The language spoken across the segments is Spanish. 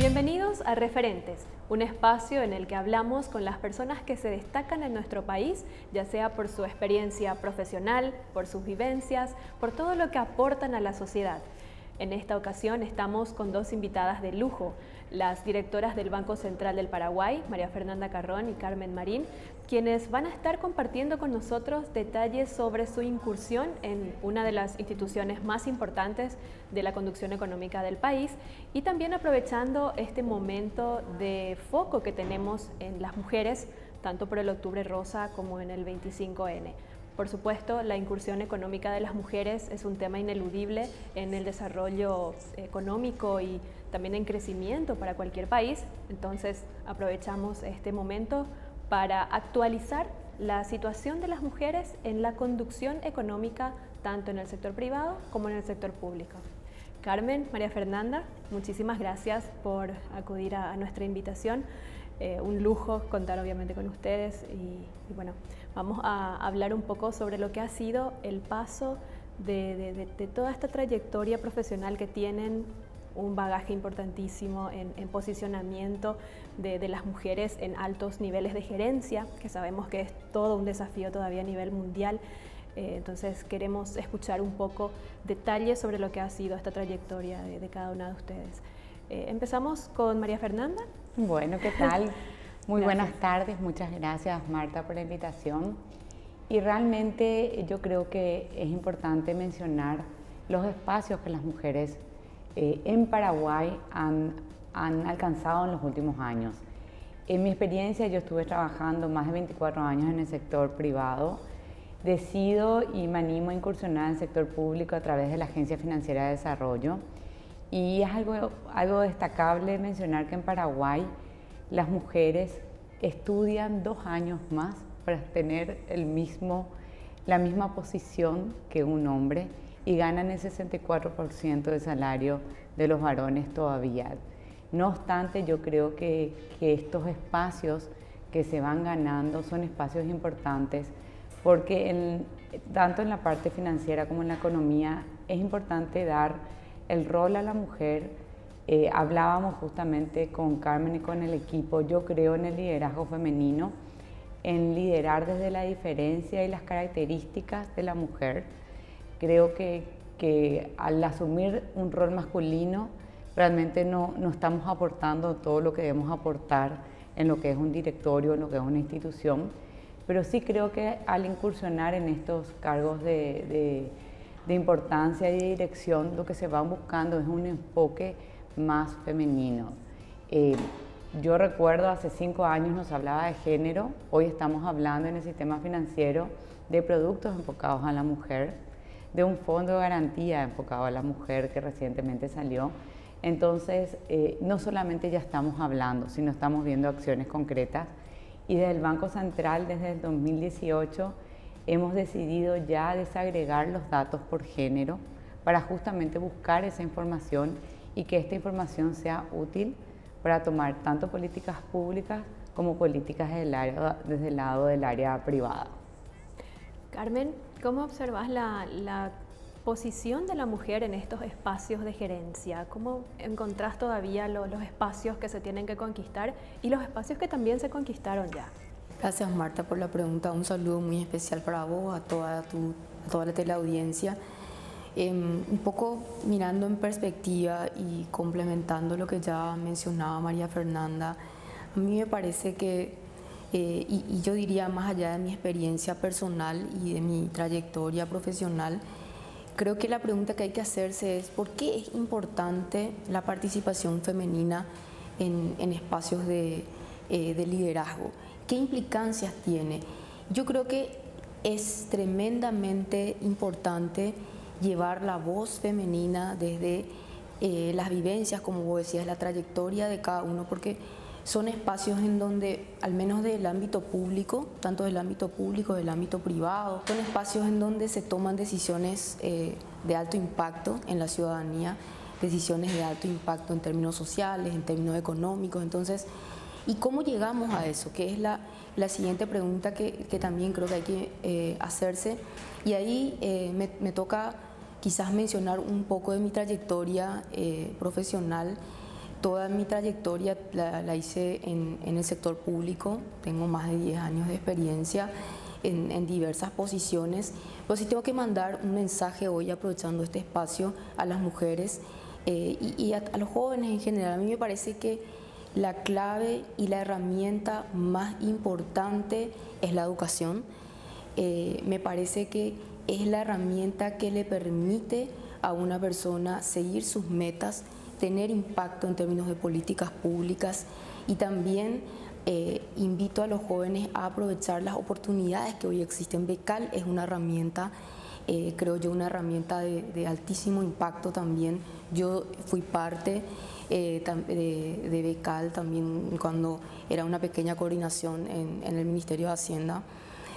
Bienvenidos a Referentes, un espacio en el que hablamos con las personas que se destacan en nuestro país, ya sea por su experiencia profesional, por sus vivencias, por todo lo que aportan a la sociedad. En esta ocasión estamos con dos invitadas de lujo, las directoras del Banco Central del Paraguay, María Fernanda Carrón y Carmen Marín, quienes van a estar compartiendo con nosotros detalles sobre su incursión en una de las instituciones más importantes de la conducción económica del país y también aprovechando este momento de foco que tenemos en las mujeres, tanto por el Octubre Rosa como en el 25N. Por supuesto, la incursión económica de las mujeres es un tema ineludible en el desarrollo económico y también en crecimiento para cualquier país. Entonces, aprovechamos este momento para actualizar la situación de las mujeres en la conducción económica, tanto en el sector privado como en el sector público. Carmen, María Fernanda, muchísimas gracias por acudir a nuestra invitación. Un lujo contar obviamente con ustedes y bueno, vamos a hablar un poco sobre lo que ha sido el paso de toda esta trayectoria profesional que tienen, un bagaje importantísimo en posicionamiento de las mujeres en altos niveles de gerencia, que sabemos que es todo un desafío todavía a nivel mundial. Entonces queremos escuchar un poco detalles sobre lo que ha sido esta trayectoria de cada una de ustedes. Empezamos con María Fernanda. Bueno, ¿qué tal? Muy Gracias. buenas tardes, muchas gracias Marta por la invitación. Y realmente yo creo que es importante mencionar los espacios que las mujeres en Paraguay han alcanzado en los últimos años. En mi experiencia, yo estuve trabajando más de 24 años en el sector privado. Decido y me animo a incursionar en el sector público a través de la Agencia Financiera de Desarrollo. Y es algo destacable mencionar que en Paraguay las mujeres estudian 2 años más para tener la misma posición que un hombre y ganan el 64% del salario de los varones todavía. No obstante, yo creo que estos espacios que se van ganando son espacios importantes porque tanto en la parte financiera como en la economía es importante dar el rol a la mujer. Hablábamos justamente con Carmen y con el equipo, yo creo en el liderazgo femenino, en liderar desde la diferencia y las características de la mujer. Creo que al asumir un rol masculino realmente no estamos aportando todo lo que debemos aportar en lo que es un directorio, en lo que es una institución, pero sí creo que al incursionar en estos cargos de importancia y de dirección, lo que se va buscando es un enfoque más femenino. Yo recuerdo hace 5 años nos hablaba de género, hoy estamos hablando en el sistema financiero de productos enfocados a la mujer, de un fondo de garantía enfocado a la mujer que recientemente salió. Entonces, no solamente ya estamos hablando, sino estamos viendo acciones concretas y desde el Banco Central desde el 2018 hemos decidido ya desagregar los datos por género para justamente buscar esa información y que esta información sea útil para tomar tanto políticas públicas como políticas desde el lado del área privada. Carmen, ¿cómo observas la posición de la mujer en estos espacios de gerencia? ¿Cómo encontrás todavía los espacios que se tienen que conquistar y los espacios que también se conquistaron ya? Gracias Marta por la pregunta, un saludo muy especial para vos, a toda la teleaudiencia. Un poco mirando en perspectiva y complementando lo que ya mencionaba María Fernanda, a mí me parece que, y yo diría más allá de mi experiencia personal y de mi trayectoria profesional, creo que la pregunta que hay que hacerse es ¿por qué es importante la participación femenina en espacios de liderazgo? ¿Qué implicancias tiene? Yo creo que es tremendamente importante llevar la voz femenina desde las vivencias, como vos decías, la trayectoria de cada uno, porque son espacios en donde, al menos del ámbito público, tanto del ámbito público, del ámbito privado, son espacios en donde se toman decisiones de alto impacto en la ciudadanía, decisiones de alto impacto en términos sociales, en términos económicos. Entonces, ¿y cómo llegamos a eso? Que es la siguiente pregunta que también creo que hay que hacerse. Y ahí me toca quizás mencionar un poco de mi trayectoria profesional, Toda mi trayectoria la hice en el sector público, tengo más de 10 años de experiencia en diversas posiciones, pero sí tengo que mandar un mensaje hoy, aprovechando este espacio, a las mujeres y a los jóvenes en general. A mí me parece que la clave y la herramienta más importante es la educación. Me parece que es la herramienta que le permite a una persona seguir sus metas, tener impacto en términos de políticas públicas, y también invito a los jóvenes a aprovechar las oportunidades que hoy existen. Becal es una herramienta, creo yo, una herramienta de altísimo impacto también. Yo fui parte de Becal también cuando era una pequeña coordinación en el Ministerio de Hacienda.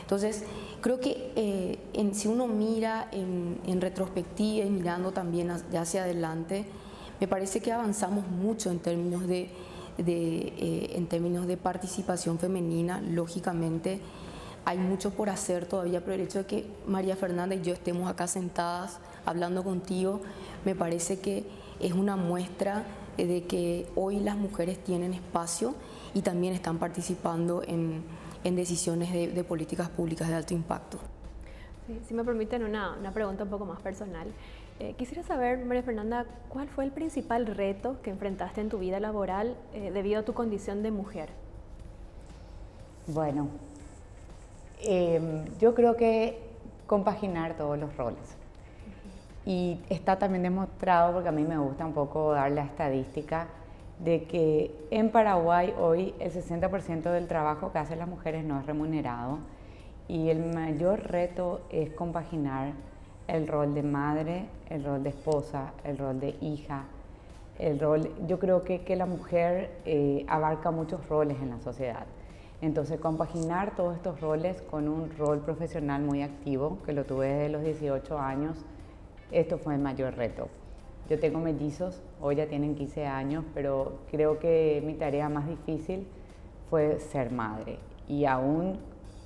Entonces, creo que si uno mira en retrospectiva y mirando también hacia adelante, me parece que avanzamos mucho en términos de participación femenina. Lógicamente, hay mucho por hacer todavía, pero el hecho de que María Fernanda y yo estemos acá sentadas hablando contigo, me parece que es una muestra de que hoy las mujeres tienen espacio y también están participando en decisiones de políticas públicas de alto impacto. Sí, si me permiten una pregunta un poco más personal. Quisiera saber, María Fernanda, ¿cuál fue el principal reto que enfrentaste en tu vida laboral debido a tu condición de mujer? Bueno, yo creo que compaginar todos los roles. Y está también demostrado, porque a mí me gusta un poco dar la estadística, de que en Paraguay hoy el 60% del trabajo que hacen las mujeres no es remunerado, y el mayor reto es compaginar el rol de madre, el rol de esposa, el rol de hija, yo creo que la mujer abarca muchos roles en la sociedad. Entonces, compaginar todos estos roles con un rol profesional muy activo, que lo tuve desde los 18 años, esto fue el mayor reto. Yo tengo mellizos, hoy ya tienen 15 años, pero creo que mi tarea más difícil fue ser madre. Y aún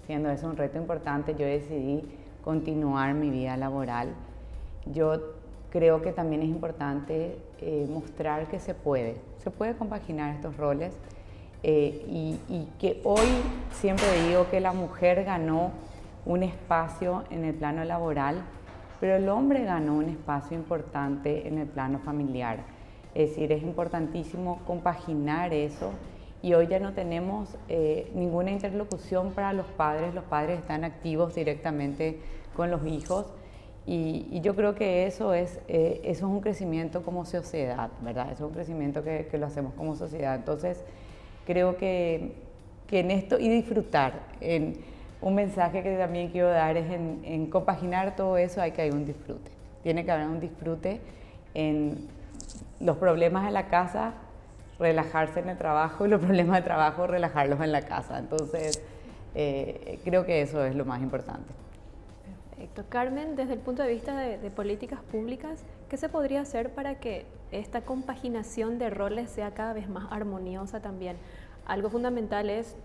siendo eso un reto importante, yo decidí continuar mi vida laboral. Yo creo que también es importante mostrar que se puede compaginar estos roles y que hoy siempre digo que la mujer ganó un espacio en el plano laboral, pero el hombre ganó un espacio importante en el plano familiar. Es decir, es importantísimo compaginar eso, y hoy ya no tenemos ninguna interlocución para los padres están activos directamente con los hijos, y yo creo que eso es un crecimiento como sociedad, ¿verdad? Eso es un crecimiento que lo hacemos como sociedad. Entonces, creo que en esto, y disfrutar, un mensaje que también quiero dar es en compaginar todo eso hay que haber un disfrute. Tiene que haber un disfrute en los problemas de la casa, relajarse en el trabajo, y los problemas de trabajo, relajarlos en la casa. Entonces, creo que eso es lo más importante. Perfecto. Carmen, desde el punto de vista de políticas públicas, ¿qué se podría hacer para que esta compaginación de roles sea cada vez más armoniosa también? Algo fundamental es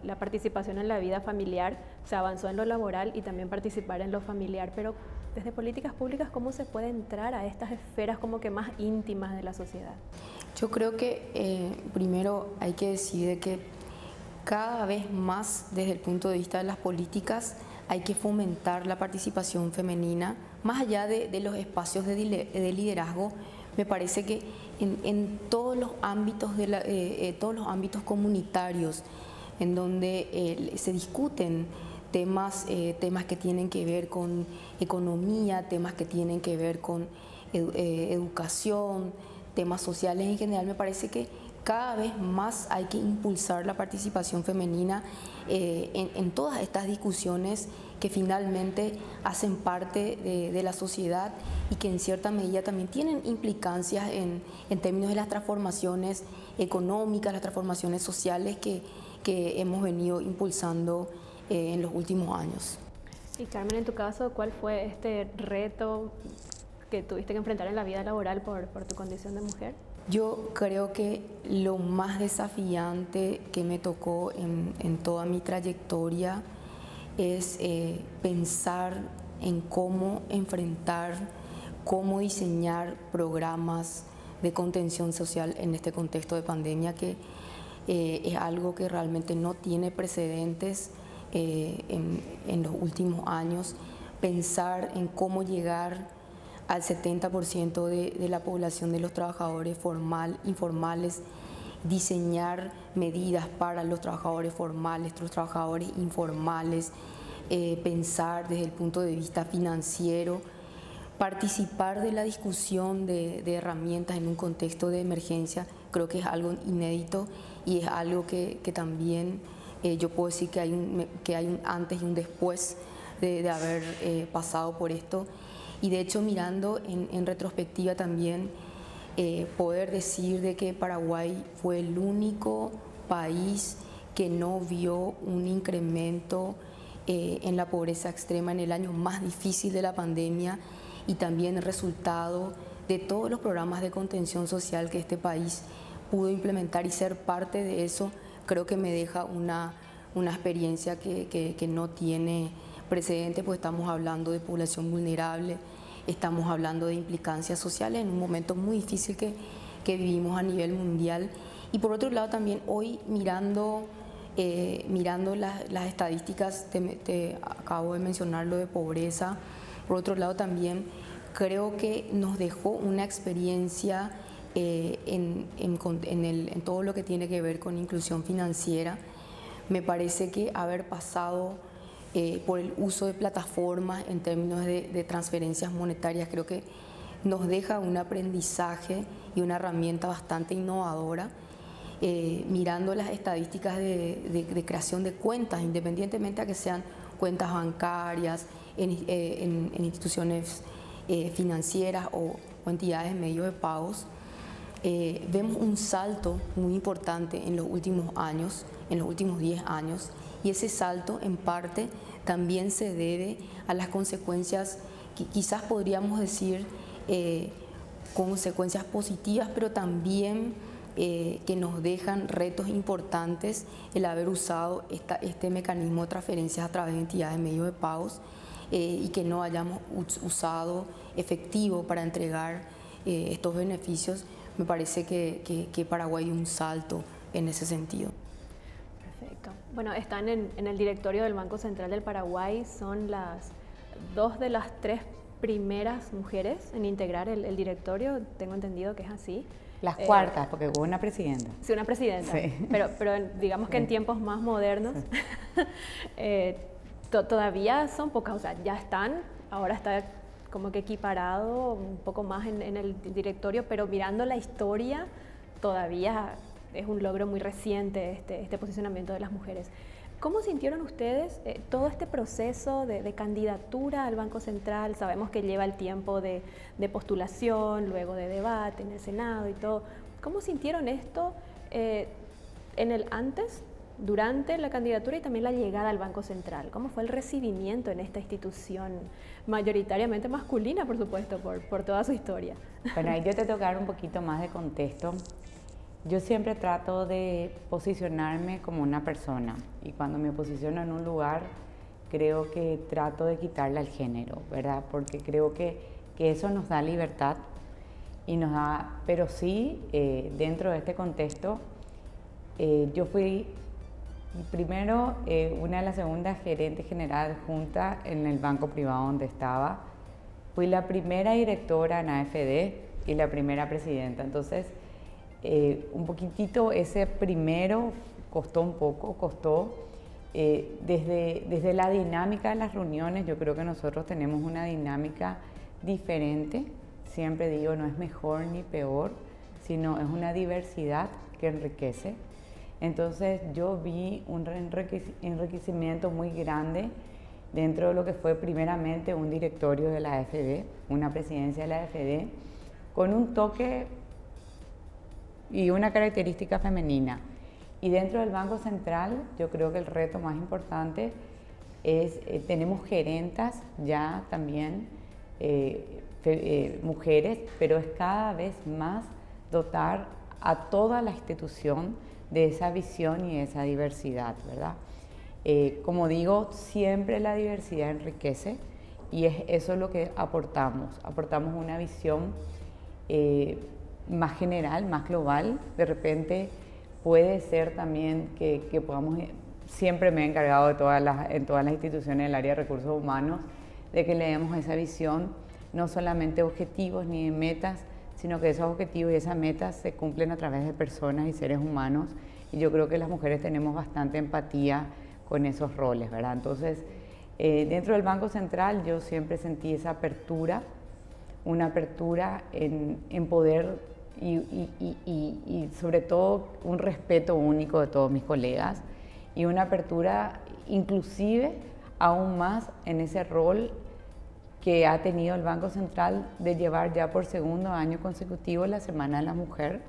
la participación en la vida familiar. Se avanzó en lo laboral y también participar en lo familiar, pero desde políticas públicas, ¿cómo se puede entrar a estas esferas como que más íntimas de la sociedad? Yo creo que primero hay que decir que cada vez más, desde el punto de vista de las políticas, hay que fomentar la participación femenina, más allá de los espacios de liderazgo. Me parece que en todos los ámbitos, todos los ámbitos comunitarios, en donde se discuten temas que tienen que ver con economía, temas que tienen que ver con educación, temas sociales en general, me parece que cada vez más hay que impulsar la participación femenina en todas estas discusiones que finalmente hacen parte de la sociedad y que en cierta medida también tienen implicancias en términos de las transformaciones económicas, las transformaciones sociales que hemos venido impulsando en los últimos años. Y Carmen, en tu caso, ¿cuál fue este reto que tuviste que enfrentar en la vida laboral por tu condición de mujer? Yo creo que lo más desafiante que me tocó en toda mi trayectoria es pensar en cómo enfrentar, cómo diseñar programas de contención social en este contexto de pandemia, que es algo que realmente no tiene precedentes en los últimos años. Pensar en cómo llegar al 70% de la población de los trabajadores informales, diseñar medidas para los trabajadores formales, los trabajadores informales, pensar desde el punto de vista financiero, participar de la discusión de herramientas en un contexto de emergencia, creo que es algo inédito y es algo que también yo puedo decir que hay un antes y un después de haber pasado por esto. Y de hecho, mirando en retrospectiva también, poder decir de que Paraguay fue el único país que no vio un incremento en la pobreza extrema en el año más difícil de la pandemia, y también el resultado de todos los programas de contención social que este país pudo implementar, y ser parte de eso, creo que me deja una experiencia que no tiene precedente, pues estamos hablando de población vulnerable, estamos hablando de implicancias sociales en un momento muy difícil que vivimos a nivel mundial. Y por otro lado también hoy mirando las estadísticas, te acabo de mencionar lo de pobreza, por otro lado también creo que nos dejó una experiencia en todo lo que tiene que ver con inclusión financiera. Me parece que haber pasado por el uso de plataformas en términos de transferencias monetarias, creo que nos deja un aprendizaje y una herramienta bastante innovadora. Mirando las estadísticas de creación de cuentas, independientemente a que sean cuentas bancarias, en instituciones financieras o entidades medios de pagos, vemos un salto muy importante en los últimos años, en los últimos 10 años, y ese salto en parte también se debe a las consecuencias que quizás podríamos decir consecuencias positivas, pero también que nos dejan retos importantes el haber usado este mecanismo de transferencias a través de entidades de medios de pagos, y que no hayamos usado efectivo para entregar estos beneficios. Me parece que Paraguay dio un salto en ese sentido. Perfecto. Bueno, están en el directorio del Banco Central del Paraguay, son dos de las 3 primeras mujeres en integrar el directorio, tengo entendido que es así. Las cuartas, porque hubo una presidenta. Sí, una presidenta, sí. pero digamos que en tiempos más modernos todavía son pocas, o sea, ya están, ahora está como que equiparado un poco más en el directorio, pero mirando la historia todavía es un logro muy reciente este posicionamiento de las mujeres. ¿Cómo sintieron ustedes todo este proceso de candidatura al Banco Central? Sabemos que lleva el tiempo de postulación, luego de debate en el Senado y todo. ¿Cómo sintieron esto en el antes, durante la candidatura y también la llegada al Banco Central? ¿Cómo fue el recibimiento en esta institución mayoritariamente masculina, por supuesto, por toda su historia? Bueno, ahí yo te tengo que dar un poquito más de contexto. Yo siempre trato de posicionarme como una persona, y cuando me posiciono en un lugar creo que trato de quitarle al género, ¿verdad? Porque creo que eso nos da libertad y nos da, pero sí, dentro de este contexto, yo fui primero una de las segundas gerentes general junta en el banco privado donde estaba, fui la primera directora en AFD y la primera presidenta, entonces un poquitito ese primero costó desde la dinámica de las reuniones. Yo creo que nosotros tenemos una dinámica diferente, siempre digo, no es mejor ni peor, sino es una diversidad que enriquece. Entonces yo vi un enriquecimiento muy grande dentro de lo que fue primeramente un directorio de la AFD, una presidencia de la AFD, con un toque y una característica femenina. Y dentro del Banco Central, yo creo que el reto más importante es, tenemos gerentas ya también, mujeres, pero es cada vez más dotar a toda la institución de esa visión y de esa diversidad, ¿verdad? Como digo, siempre la diversidad enriquece, y eso es lo que aportamos una visión más general, más global. De repente puede ser también que podamos, siempre me he encargado en todas las instituciones del área de recursos humanos, de que le demos esa visión, no solamente objetivos ni de metas, sino que esos objetivos y esas metas se cumplen a través de personas y seres humanos. Y yo creo que las mujeres tenemos bastante empatía con esos roles, ¿verdad? Entonces, dentro del Banco Central yo siempre sentí esa apertura, una apertura en poder y sobre todo un respeto único de todos mis colegas y una apertura inclusive aún más en ese rol que ha tenido el Banco Central de llevar ya por segundo año consecutivo la Semana de la Mujer,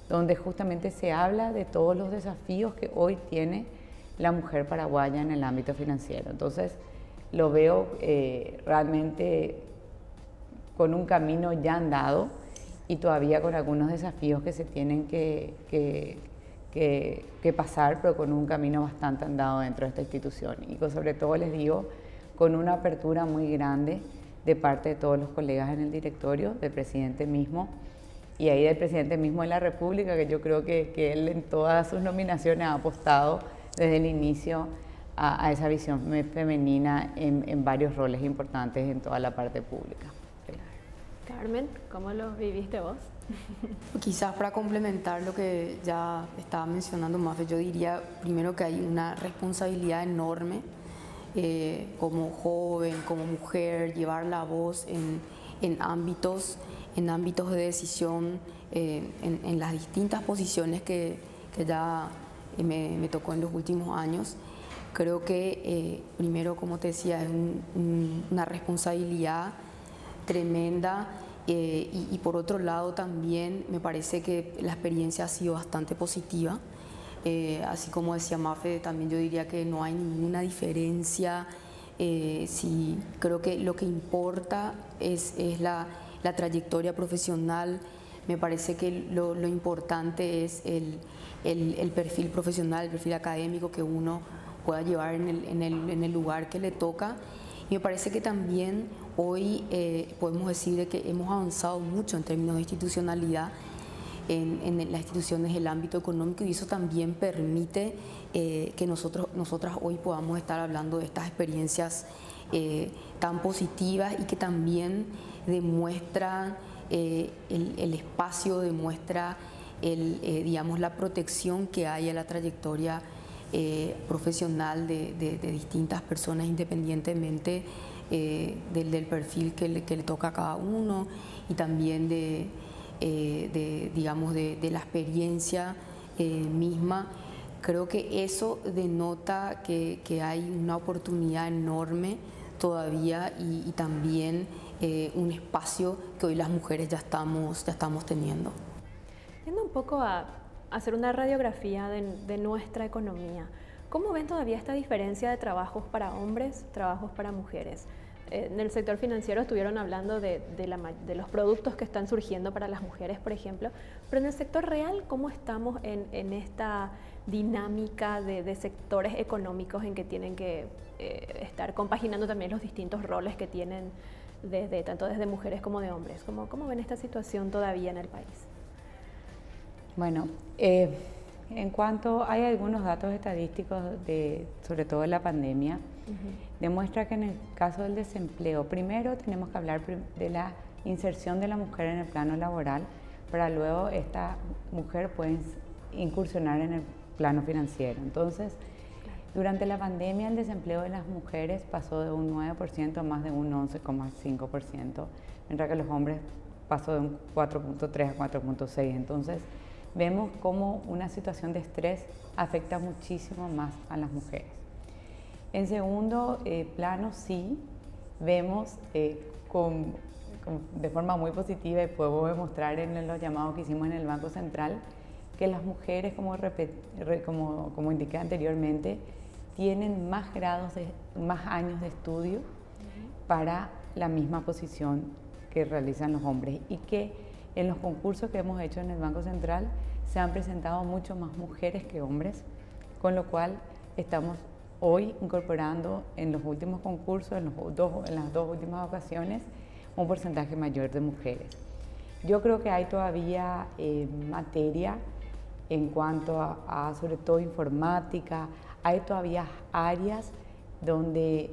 donde justamente se habla de todos los desafíos que hoy tiene la mujer paraguaya en el ámbito financiero. Entonces, lo veo realmente con un camino ya andado y todavía con algunos desafíos que se tienen que pasar, pero con un camino bastante andado dentro de esta institución. Y sobre todo les digo, con una apertura muy grande de parte de todos los colegas en el directorio, del presidente mismo, y ahí del presidente mismo de la República, que yo creo que él en todas sus nominaciones ha apostado desde el inicio a esa visión femenina en varios roles importantes en toda la parte pública. Carmen, ¿cómo lo viviste vos? Quizás para complementar lo que ya estaba mencionando Mafe, yo diría primero que hay una responsabilidad enorme como joven, como mujer, llevar la voz en ámbitos de decisión, en las distintas posiciones que ya me tocó en los últimos años. Creo que primero, como te decía, es una responsabilidad tremenda y por otro lado también me parece que la experiencia ha sido bastante positiva. Así como decía Mafe, también yo diría que no hay ninguna diferencia. Creo que lo que importa es la trayectoria profesional. Me parece que lo importante es el perfil profesional, el perfil académico que uno pueda llevar en el lugar que le toca. Y me parece que también hoy podemos decir de que hemos avanzado mucho en términos de institucionalidad en las instituciones del ámbito económico, y eso también permite que nosotras hoy podamos estar hablando de estas experiencias tan positivas y que también demuestran el espacio, demuestra digamos, la protección que hay a la trayectoria profesional de distintas personas, independientemente del perfil que le toca a cada uno, y también digamos, de la experiencia misma. Creo que eso denota que hay una oportunidad enorme todavía y también un espacio que hoy las mujeres ya estamos teniendo. Yendo un poco a hacer una radiografía de nuestra economía, ¿cómo ven todavía esta diferencia de trabajos para hombres, trabajos para mujeres? En el sector financiero estuvieron hablando de los productos que están surgiendo para las mujeres, por ejemplo, pero en el sector real, ¿cómo estamos en esta dinámica de sectores económicos en que tienen que estar compaginando también los distintos roles que tienen tanto desde mujeres como de hombres? ¿Cómo ven esta situación todavía en el país? Bueno, en cuanto hay algunos datos estadísticos sobre todo de la pandemia, demuestra que en el caso del desempleo, primero tenemos que hablar de la inserción de la mujer en el plano laboral, para luego esta mujer puede incursionar en el plano financiero. Entonces, durante la pandemia el desempleo de las mujeres pasó de un 9% a más de un 11,5%, mientras que los hombres pasó de un 4.3 a 4.6%. Entonces, vemos cómo una situación de estrés afecta muchísimo más a las mujeres. En segundo plano, sí, vemos de forma muy positiva, y puedo demostrar en los llamados que hicimos en el Banco Central, que las mujeres, como indiqué anteriormente, tienen más años de estudio para la misma posición que realizan los hombres, y que en los concursos que hemos hecho en el Banco Central se han presentado mucho más mujeres que hombres, con lo cual estamos hoy incorporando en los últimos concursos, en las dos últimas ocasiones, un porcentaje mayor de mujeres. Yo creo que hay todavía materia en cuanto sobre todo informática, hay todavía áreas donde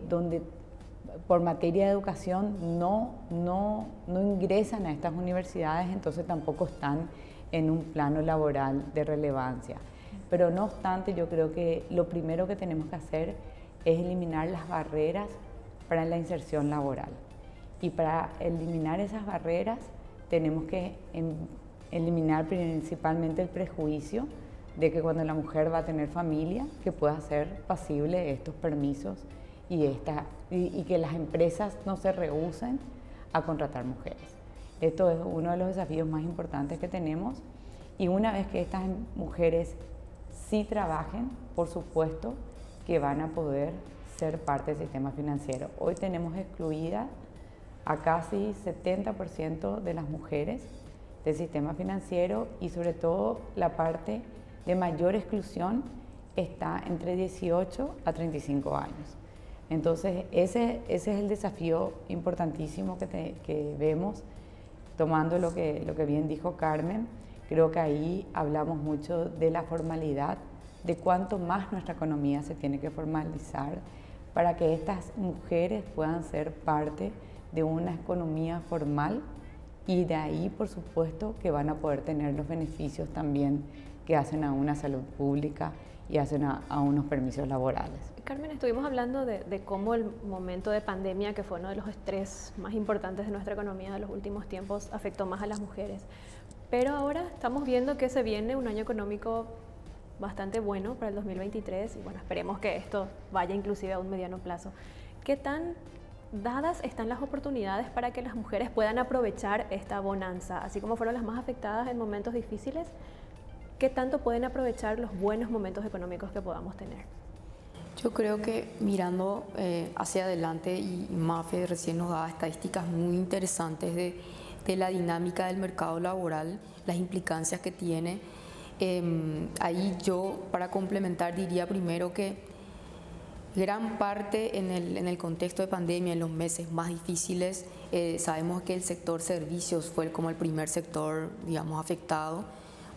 por materia de educación no ingresan a estas universidades, entonces tampoco están en un plano laboral de relevancia. Pero no obstante, yo creo que lo primero que tenemos que hacer es eliminar las barreras para la inserción laboral. Y para eliminar esas barreras tenemos que eliminar principalmente el prejuicio de que cuando la mujer va a tener familia, que pueda ser pasible estos permisos y que las empresas no se rehúsen a contratar mujeres. Esto es uno de los desafíos más importantes que tenemos, y una vez que estas mujeres sí trabajen, por supuesto que van a poder ser parte del sistema financiero. Hoy tenemos excluidas a casi 70% de las mujeres del sistema financiero, y sobre todo la parte de mayor exclusión está entre 18 a 35 años. Entonces ese es el desafío importantísimo que vemos, tomando lo que bien dijo Carmen. Creo que ahí hablamos mucho de la formalidad, de cuánto más nuestra economía se tiene que formalizar para que estas mujeres puedan ser parte de una economía formal, y de ahí, por supuesto, que van a poder tener los beneficios también que hacen a una salud pública y hacen a unos permisos laborales. Carmen, estuvimos hablando de cómo el momento de pandemia, que fue uno de los estrés más importantes de nuestra economía de los últimos tiempos, afectó más a las mujeres. Pero ahora estamos viendo que se viene un año económico bastante bueno para el 2023, y bueno, esperemos que esto vaya inclusive a un mediano plazo. ¿Qué tan dadas están las oportunidades para que las mujeres puedan aprovechar esta bonanza? Así como fueron las más afectadas en momentos difíciles, ¿qué tanto pueden aprovechar los buenos momentos económicos que podamos tener? Yo creo que mirando hacia adelante, y Mafe recién nos daba estadísticas muy interesantes de la dinámica del mercado laboral, las implicancias que tiene. Ahí yo, para complementar, diría primero que gran parte en el contexto de pandemia, en los meses más difíciles, sabemos que el sector servicios fue como el primer sector, digamos, afectado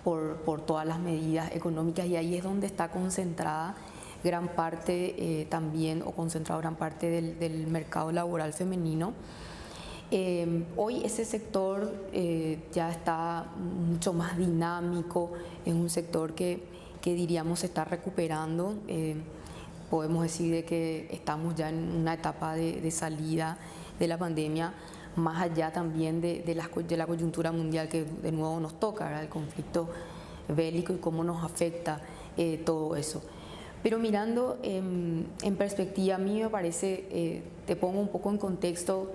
por todas las medidas económicas, y ahí es donde está concentrada gran parte también, o concentrado gran parte del mercado laboral femenino. Hoy ese sector ya está mucho más dinámico, es un sector que diríamos se está recuperando. Podemos decir de que estamos ya en una etapa de salida de la pandemia, más allá también de la coyuntura mundial que de nuevo nos toca, ¿verdad? El conflicto bélico y cómo nos afecta todo eso. Pero mirando en perspectiva, a mí me parece, te pongo un poco en contexto,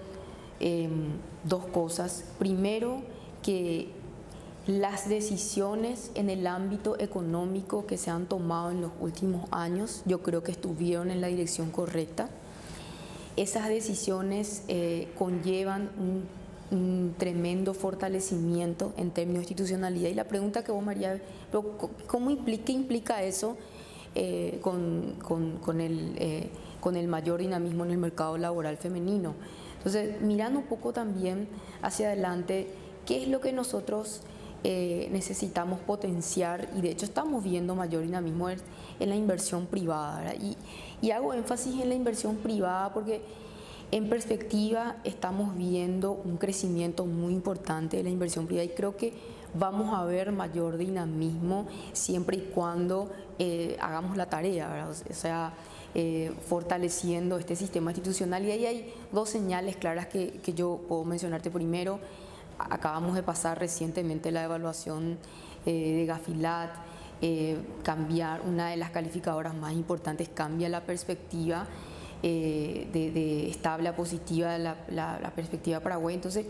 dos cosas. Primero, que las decisiones en el ámbito económico que se han tomado en los últimos años, yo creo que estuvieron en la dirección correcta. Esas decisiones conllevan un tremendo fortalecimiento en términos de institucionalidad. Y la pregunta que vos, María, ¿qué implica eso con el mayor dinamismo en el mercado laboral femenino? Entonces, mirando un poco también hacia adelante, ¿qué es lo que nosotros necesitamos potenciar? Y de hecho estamos viendo mayor dinamismo en la inversión privada, ¿verdad? Y hago énfasis en la inversión privada porque en perspectiva estamos viendo un crecimiento muy importante de la inversión privada, y creo que vamos a ver mayor dinamismo siempre y cuando hagamos la tarea, ¿verdad? O sea, fortaleciendo este sistema institucional. Y ahí hay dos señales claras que yo puedo mencionarte. Primero, acabamos de pasar recientemente la evaluación de Gafilat. Cambiar, una de las calificadoras más importantes, cambia la perspectiva de estable a positiva de la perspectiva Paraguay, entonces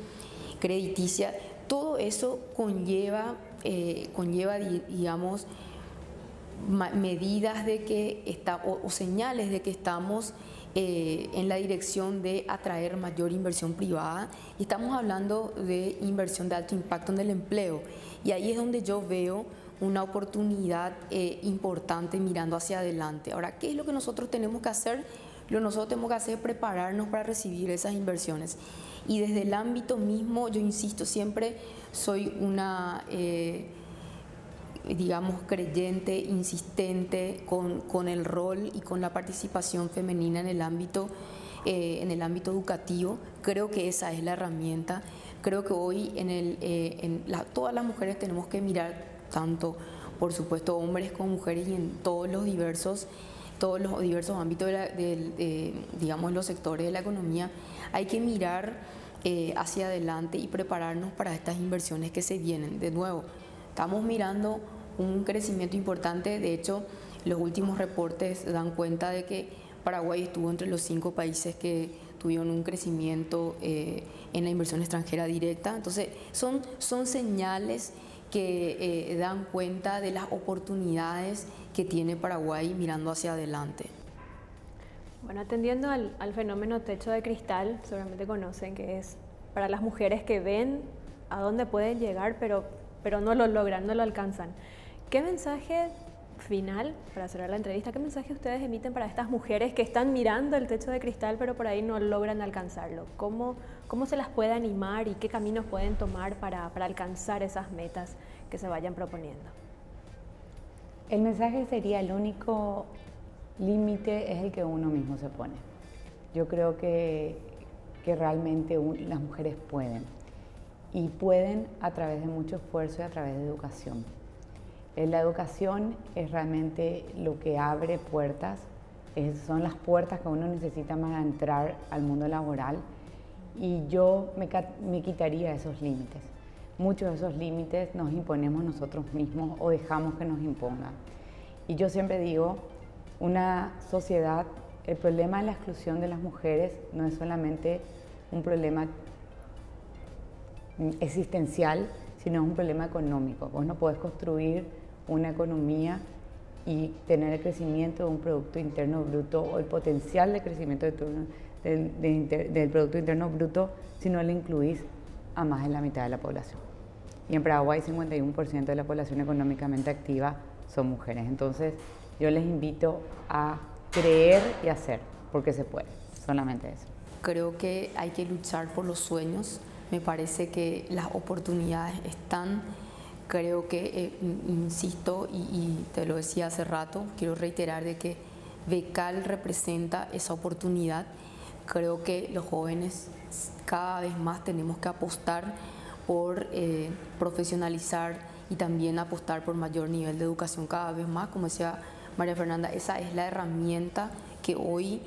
crediticia. Todo eso conlleva digamos, medidas de que o señales de que estamos en la dirección de atraer mayor inversión privada, y estamos hablando de inversión de alto impacto en el empleo, y ahí es donde yo veo una oportunidad importante mirando hacia adelante. Ahora, ¿qué es lo que nosotros tenemos que hacer? Lo que nosotros tenemos que hacer es prepararnos para recibir esas inversiones. Y desde el ámbito mismo, yo insisto, siempre soy una, digamos, creyente, insistente con el rol y con la participación femenina en el ámbito educativo. Creo que esa es la herramienta. Creo que hoy todas las mujeres tenemos que mirar, tanto por supuesto hombres como mujeres, y en todos los diversos ámbitos digamos, los sectores de la economía, hay que mirar hacia adelante y prepararnos para estas inversiones que se vienen. De nuevo, estamos mirando un crecimiento importante. De hecho, los últimos reportes dan cuenta de que Paraguay estuvo entre los 5 países que tuvieron un crecimiento en la inversión extranjera directa. Entonces, son señales que dan cuenta de las oportunidades que tiene Paraguay mirando hacia adelante. Bueno, atendiendo al fenómeno techo de cristal, seguramente conocen que es para las mujeres que ven a dónde pueden llegar, pero no lo logran, no lo alcanzan. ¿Qué mensaje final, para cerrar la entrevista, qué mensaje ustedes emiten para estas mujeres que están mirando el techo de cristal pero por ahí no logran alcanzarlo? ¿Cómo se las puede animar y qué caminos pueden tomar para alcanzar esas metas que se vayan proponiendo? El mensaje sería: el único límite es el que uno mismo se pone. Yo creo que realmente las mujeres pueden, y pueden a través de mucho esfuerzo y a través de educación. La educación es realmente lo que abre puertas, son las puertas que uno necesita para entrar al mundo laboral, y yo me quitaría esos límites. Muchos de esos límites nos imponemos nosotros mismos o dejamos que nos impongan. Y yo siempre digo, una sociedad, el problema de la exclusión de las mujeres no es solamente un problema existencial, sino es un problema económico. Vos no podés construir una economía y tener el crecimiento de un Producto Interno Bruto o el potencial de crecimiento del Producto Interno Bruto si no le incluís a más de la mitad de la población. Y en Paraguay 51% de la población económicamente activa son mujeres. Entonces yo les invito a creer y hacer, porque se puede, solamente eso. Creo que hay que luchar por los sueños. Me parece que las oportunidades están. Creo que, insisto, y te lo decía hace rato, quiero reiterar de que Becal representa esa oportunidad. Creo que los jóvenes cada vez más tenemos que apostar por profesionalizar y también apostar por mayor nivel de educación cada vez más. Como decía María Fernanda, esa es la herramienta que hoy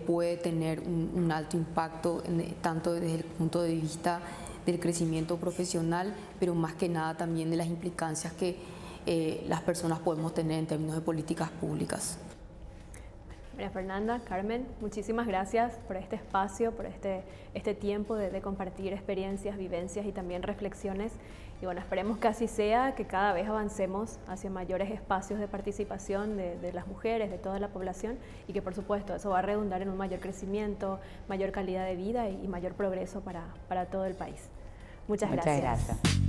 puede tener un alto impacto, tanto desde el punto de vista del crecimiento profesional, pero más que nada también de las implicancias que las personas podemos tener en términos de políticas públicas. María Fernanda, Carmen, muchísimas gracias por este espacio, por este tiempo de compartir experiencias, vivencias y también reflexiones. Y bueno, esperemos que así sea, que cada vez avancemos hacia mayores espacios de participación de las mujeres, de toda la población, y que por supuesto eso va a redundar en un mayor crecimiento, mayor calidad de vida y mayor progreso para todo el país. Muchas gracias. Muchas gracias.